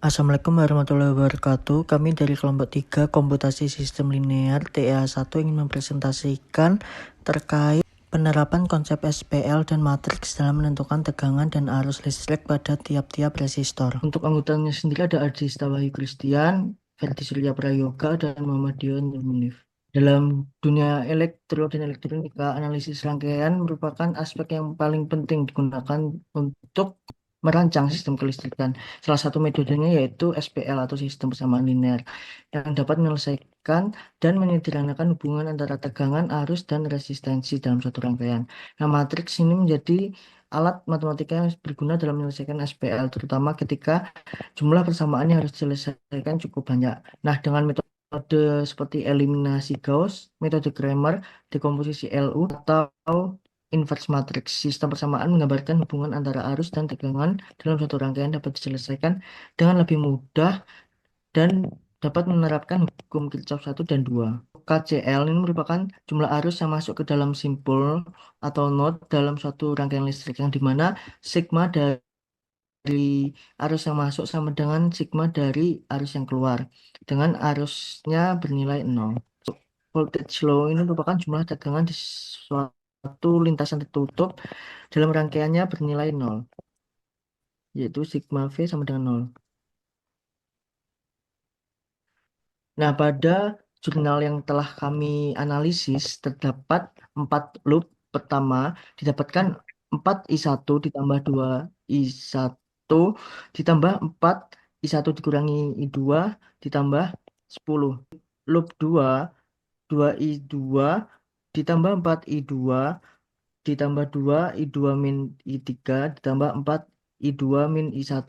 Assalamualaikum warahmatullahi wabarakatuh. Kami dari kelompok 3 Komputasi Sistem Linear TA1 ingin mempresentasikan terkait penerapan konsep SPL dan matriks dalam menentukan tegangan dan arus listrik pada tiap-tiap resistor. Untuk anggotanya sendiri ada Ardista Wahyu Christian, Ferdi Surya Prayoga, dan Muhammad Dion Munif. Dalam dunia elektro dan elektronika, analisis rangkaian merupakan aspek yang paling penting digunakan untuk merancang sistem kelistrikan. Salah satu metodenya yaitu SPL atau sistem persamaan linear yang dapat menyelesaikan dan menyederhanakan hubungan antara tegangan, arus, dan resistensi dalam suatu rangkaian. Nah, matriks ini menjadi alat matematika yang berguna dalam menyelesaikan SPL, terutama ketika jumlah persamaan yang harus diselesaikan cukup banyak. Nah, dengan metode seperti eliminasi Gauss, metode Cramer, dekomposisi LU, atau inverse matrix, sistem persamaan menggambarkan hubungan antara arus dan tegangan dalam suatu rangkaian dapat diselesaikan dengan lebih mudah dan dapat menerapkan hukum Kirchhoff 1 dan 2. KCL ini merupakan jumlah arus yang masuk ke dalam simpul atau node dalam suatu rangkaian listrik yang dimana sigma dari arus yang masuk sama dengan sigma dari arus yang keluar dengan arusnya bernilai 0. Voltage law ini merupakan jumlah tegangan di suatu lintasan tertutup dalam rangkaiannya bernilai 0, yaitu sigma V sama dengan 0. Nah, pada jurnal yang telah kami analisis, terdapat 4 loop. Pertama, didapatkan 4I1 ditambah 2I1 ditambah 4I1 dikurangi I2 ditambah 10. Loop 2, 2I2 ditambah 4I2 ditambah 2I2 min I3 ditambah 4I2 min I1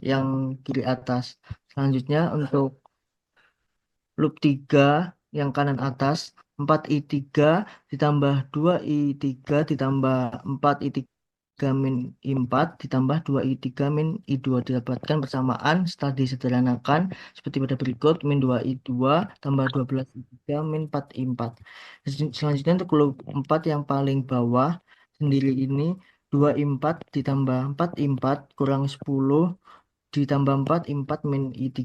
yang kiri atas. Selanjutnya untuk loop 3 yang kanan atas 4I3 ditambah 2I3 ditambah 4I3 min I4 ditambah 2I3 min I2 didapatkan bersamaan setelah disederhanakan seperti pada berikut min 2I2 tambah 12I3 min 4I4. Selanjutnya untuk loop 4 yang paling bawah sendiri ini 2I4 ditambah 4I4 kurang 10 ditambah 4I4 min I3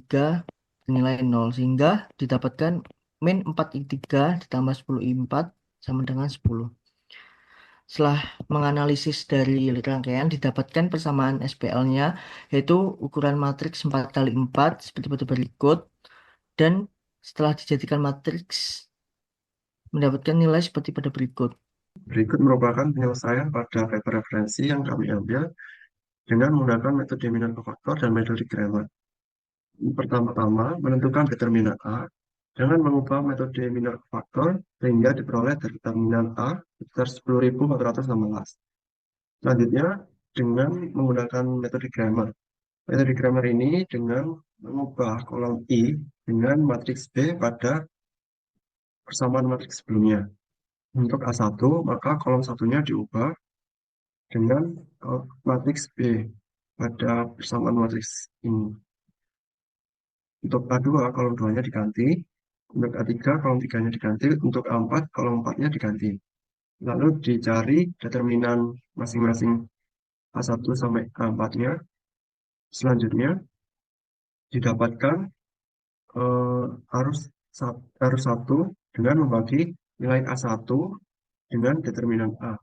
nilai 0 sehingga didapatkan min 4I3 ditambah 10I4 sama dengan 10. Setelah menganalisis dari rangkaian didapatkan persamaan SPL-nya yaitu ukuran matriks 4 kali 4 seperti pada berikut dan setelah dijadikan matriks mendapatkan nilai seperti pada berikut. Berikut merupakan penyelesaian pada paper referensi yang kami ambil dengan menggunakan metode dominan faktor dan metode Cramer. Pertama-tama, menentukan determinan A dengan mengubah metode minor faktor sehingga diperoleh determinan A sebesar 10.416. Selanjutnya, dengan menggunakan metode Cramer. Metode Cramer ini dengan mengubah kolom I dengan matriks B pada persamaan matriks sebelumnya. Untuk A1, maka kolom satunya diubah dengan matriks B pada persamaan matriks ini. Untuk A2, kolom 2-nya diganti. Untuk A3, kolom 3-nya diganti. Untuk A4, kolom 4-nya diganti. Lalu dicari determinan masing-masing A1 sampai A4-nya. Selanjutnya, didapatkan arus, arus 1 dengan membagi nilai A1 dengan determinan A.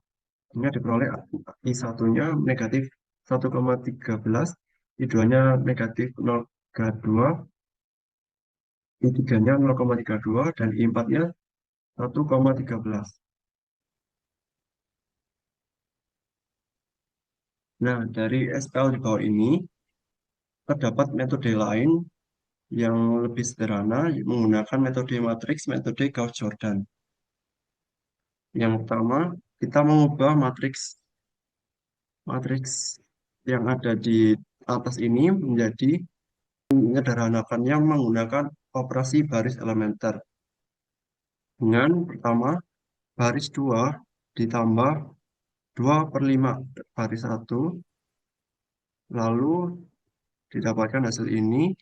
Sehingga diperoleh I1-nya negatif 1,13, I2-nya negatif 0,2, I3-nya 0,32, dan I4-nya 1,13. Nah, dari SPL di bawah ini, terdapat metode lain yang lebih sederhana menggunakan metode matriks, metode Gauss-Jordan. Yang pertama, kita mengubah matriks matriks yang ada di atas ini menjadi menyederhanakannya menggunakan operasi baris elementer. Dengan pertama, baris 2 ditambah 2 per 5 baris 1, lalu didapatkan hasil ini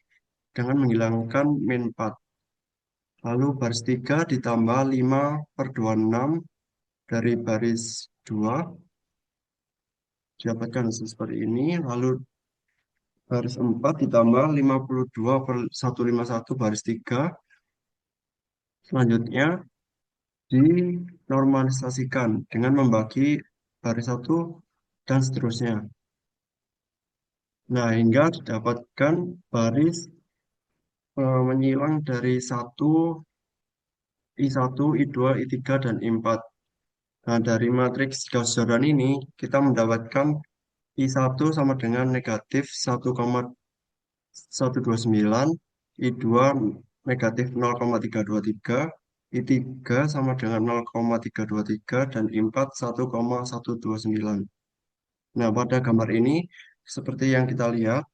dengan menghilangkan min 4. Lalu baris 3 ditambah 5 per 26 dari baris 2, didapatkan hasil seperti ini. Lalu baris 4 ditambah 52 per 151 baris 3. Selanjutnya dinormalisasikan dengan membagi baris satu dan seterusnya. Nah, hingga didapatkan baris menyilang dari satu I1, I2, I3, dan I4. Nah, dari matriks Gauss Jordan ini, kita mendapatkan I1 sama dengan negatif 1,129, I2 negatif 0,323, I3 sama dengan 0,323, dan I4 1,129. Nah, pada gambar ini, seperti yang kita lihat,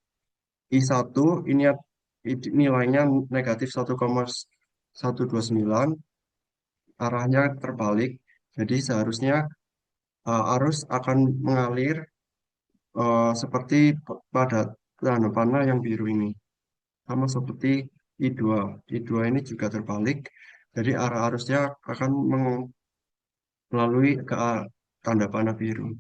I1 ini nilainya negatif 1,129, arahnya terbalik. Jadi seharusnya arus akan mengalir seperti pada panah yang biru ini. Sama seperti I2. I2 ini juga terbalik. Jadi arah arusnya akan melalui tanda panah biru.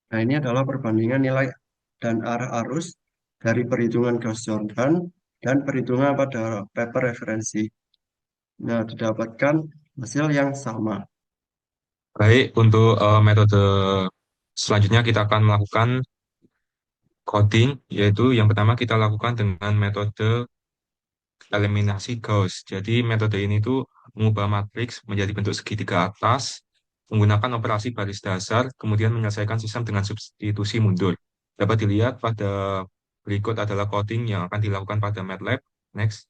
Nah, ini adalah perbandingan nilai dan arah arus dari perhitungan Gauss-Jordan dan perhitungan pada paper referensi. Nah, didapatkan hasil yang sama. Baik, untuk metode selanjutnya kita akan melakukan coding, yaitu yang pertama kita lakukan dengan metode eliminasi Gauss. Jadi metode ini tuh mengubah matriks menjadi bentuk segitiga atas, menggunakan operasi baris dasar, kemudian menyelesaikan sistem dengan substitusi mundur. Dapat dilihat pada berikut adalah coding yang akan dilakukan pada MATLAB. Next.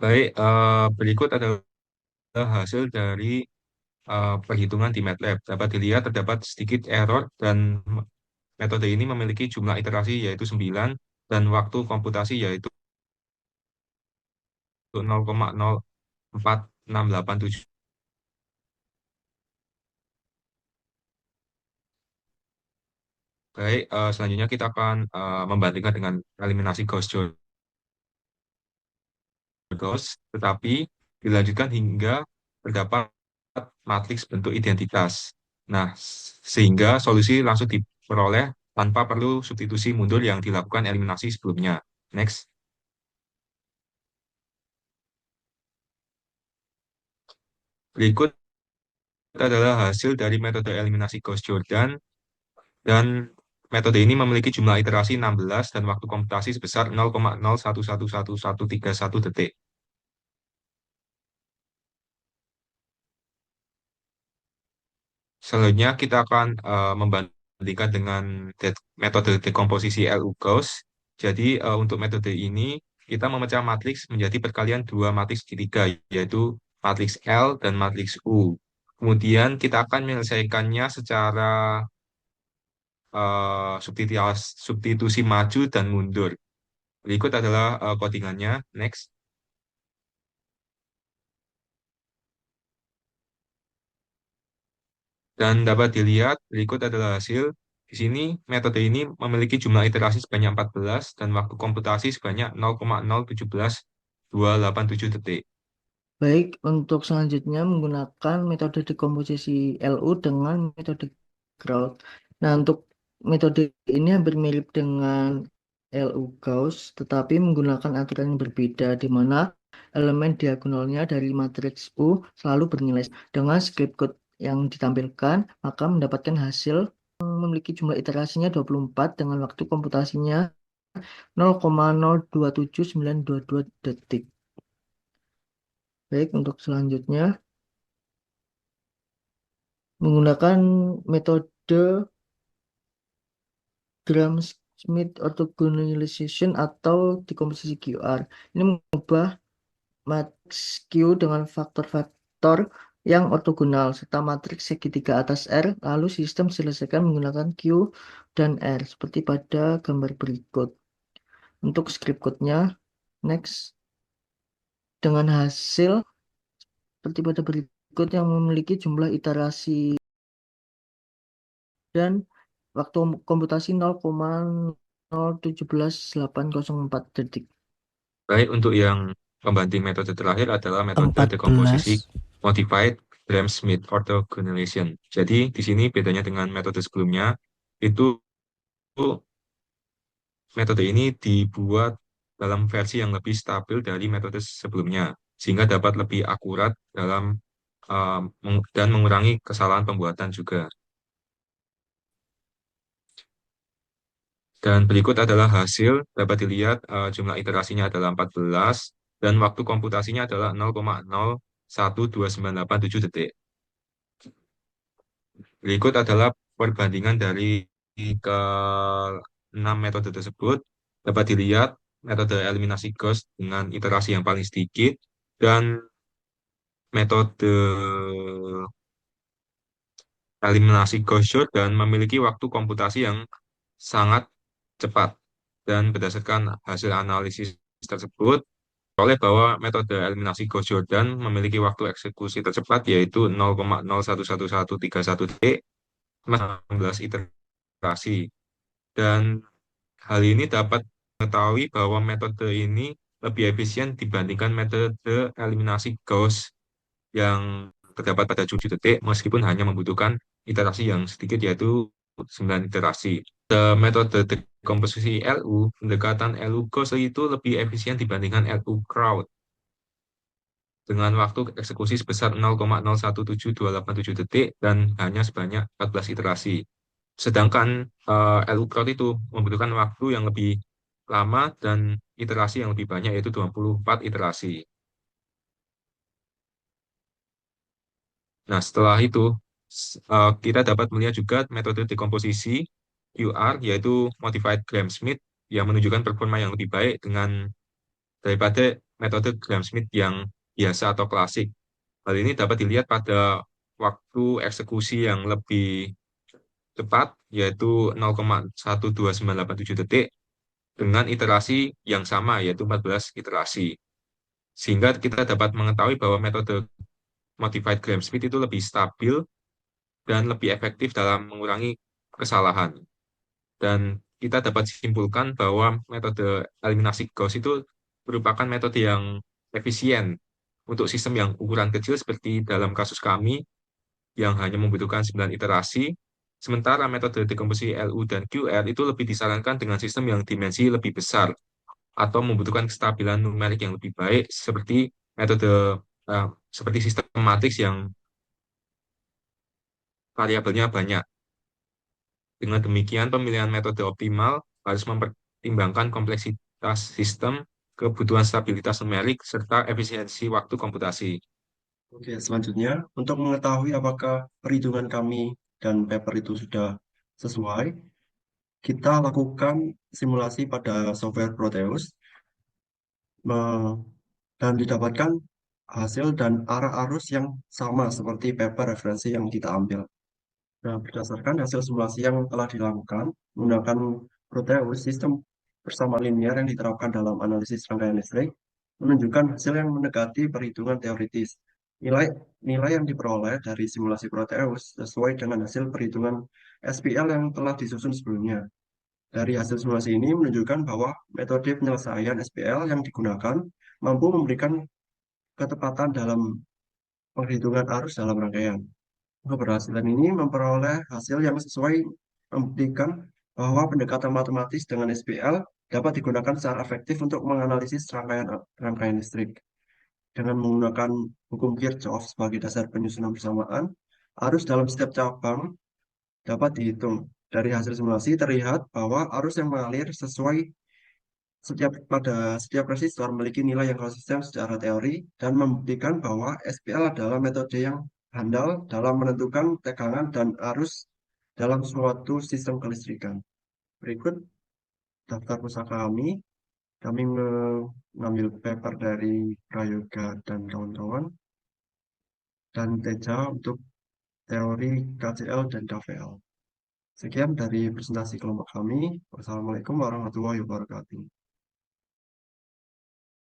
Baik, berikut adalah hasil dari perhitungan di MATLAB. Dapat dilihat terdapat sedikit error dan metode ini memiliki jumlah iterasi yaitu 9 dan waktu komputasi yaitu 0,04687. Baik, selanjutnya kita akan membandingkan dengan eliminasi Gauss-Jordan, tetapi dilanjutkan hingga terdapat matriks bentuk identitas. Nah, sehingga solusi langsung diperoleh tanpa perlu substitusi mundur yang dilakukan eliminasi sebelumnya. Next. Berikut adalah hasil dari metode eliminasi Gauss-Jordan dan metode ini memiliki jumlah iterasi 16 dan waktu komputasi sebesar 0,01111131 detik. Selanjutnya kita akan membandingkan dengan metode dekomposisi LU Gauss. Jadi untuk metode ini kita memecah matriks menjadi perkalian dua matriks segitiga, yaitu matriks L dan matriks U. Kemudian kita akan menyelesaikannya secara substitusi maju dan mundur. Berikut adalah codingannya. Next. Dan dapat dilihat berikut adalah hasil. Di sini metode ini memiliki jumlah iterasi sebanyak 14 dan waktu komputasi sebanyak 0,017287 detik. Baik, untuk selanjutnya menggunakan metode dekomposisi LU dengan metode Grout. Nah, untuk metode ini hampir mirip dengan LU Gauss, tetapi menggunakan aturan yang berbeda, di mana elemen diagonalnya dari matriks U selalu bernilai. Dengan script code yang ditampilkan, maka mendapatkan hasil memiliki jumlah iterasinya 24 dengan waktu komputasinya 0,027922 detik. Baik, untuk selanjutnya menggunakan metode Gram-Schmidt orthogonalization atau dekomposisi QR. Ini mengubah matriks Q dengan faktor-faktor yang ortogonal serta matriks segitiga atas R, lalu sistem diselesaikan menggunakan Q dan R seperti pada gambar berikut. Untuk script code-nya, next, dengan hasil seperti pada berikut yang memiliki jumlah iterasi dan waktu komputasi 0,017804 detik. Baik, untuk yang pembanding metode terakhir adalah metode 14. dekomposisi modified Gram-Schmidt orthogonalization. Jadi di sini bedanya dengan metode sebelumnya itu metode ini dibuat dalam versi yang lebih stabil dari metode sebelumnya sehingga dapat lebih akurat dalam dan mengurangi kesalahan pembuatan juga. Dan berikut adalah hasil, dapat dilihat jumlah iterasinya adalah 14 dan waktu komputasinya adalah 0,01298 detik. Berikut adalah perbandingan dari ke 6 metode tersebut. Dapat dilihat metode eliminasi Gauss dengan iterasi yang paling sedikit dan metode eliminasi Gaussian dan memiliki waktu komputasi yang sangat cepat. Dan berdasarkan hasil analisis tersebut, oleh bahwa metode eliminasi Gauss-Jordan memiliki waktu eksekusi tercepat yaitu 0,011131 detik 16 iterasi. Dan hal ini dapat mengetahui bahwa metode ini lebih efisien dibandingkan metode eliminasi Gauss yang terdapat pada 7 detik meskipun hanya membutuhkan iterasi yang sedikit yaitu 9 iterasi. Metode dekomposisi LU, pendekatan LU Gauss itu lebih efisien dibandingkan LU crowd dengan waktu eksekusi sebesar 0,017287 detik dan hanya sebanyak 14 iterasi. Sedangkan LU crowd itu membutuhkan waktu yang lebih lama dan iterasi yang lebih banyak yaitu 24 iterasi. Nah, setelah itu kita dapat melihat juga metode dekomposisi QR yaitu Modified Gram-Schmidt yang menunjukkan performa yang lebih baik daripada metode Gram-Schmidt yang biasa atau klasik. Hal ini dapat dilihat pada waktu eksekusi yang lebih cepat yaitu 0,12987 detik dengan iterasi yang sama yaitu 14 iterasi. Sehingga kita dapat mengetahui bahwa metode Modified Gram-Schmidt itu lebih stabil dan lebih efektif dalam mengurangi kesalahan. Dan kita dapat simpulkan bahwa metode eliminasi Gauss itu merupakan metode yang efisien untuk sistem yang ukuran kecil seperti dalam kasus kami yang hanya membutuhkan 9 iterasi, sementara metode dekomposisi LU dan QR itu lebih disarankan dengan sistem yang dimensi lebih besar atau membutuhkan kestabilan numerik yang lebih baik seperti sistem matriks yang variabelnya banyak. Dengan demikian, pemilihan metode optimal harus mempertimbangkan kompleksitas sistem, kebutuhan stabilitas numerik, serta efisiensi waktu komputasi. Oke, selanjutnya untuk mengetahui apakah perhitungan kami dan paper itu sudah sesuai, kita lakukan simulasi pada software Proteus dan didapatkan hasil dan arah arus yang sama seperti paper referensi yang kita ambil. Nah, berdasarkan hasil simulasi yang telah dilakukan menggunakan Proteus, sistem bersama linear yang diterapkan dalam analisis rangkaian listrik menunjukkan hasil yang mendekati perhitungan teoritis. Nilai yang diperoleh dari simulasi Proteus sesuai dengan hasil perhitungan SPL yang telah disusun sebelumnya. Dari hasil simulasi ini menunjukkan bahwa metode penyelesaian SPL yang digunakan mampu memberikan ketepatan dalam penghitungan arus dalam rangkaian. Keberhasilan ini memperoleh hasil yang sesuai membuktikan bahwa pendekatan matematis dengan SPL dapat digunakan secara efektif untuk menganalisis rangkaian listrik. Dengan menggunakan hukum Kirchhoff sebagai dasar penyusunan persamaan, arus dalam setiap cabang dapat dihitung. Dari hasil simulasi terlihat bahwa arus yang mengalir pada setiap resistor memiliki nilai yang konsisten secara teori dan membuktikan bahwa SPL adalah metode yang handal dalam menentukan tegangan dan arus dalam suatu sistem kelistrikan. Berikut daftar pusaka kami. Kami mengambil paper dari Prayoga dan kawan-kawan dan Teja untuk teori KCL dan KVL. Sekian dari presentasi kelompok kami. Wassalamualaikum warahmatullahi wabarakatuh.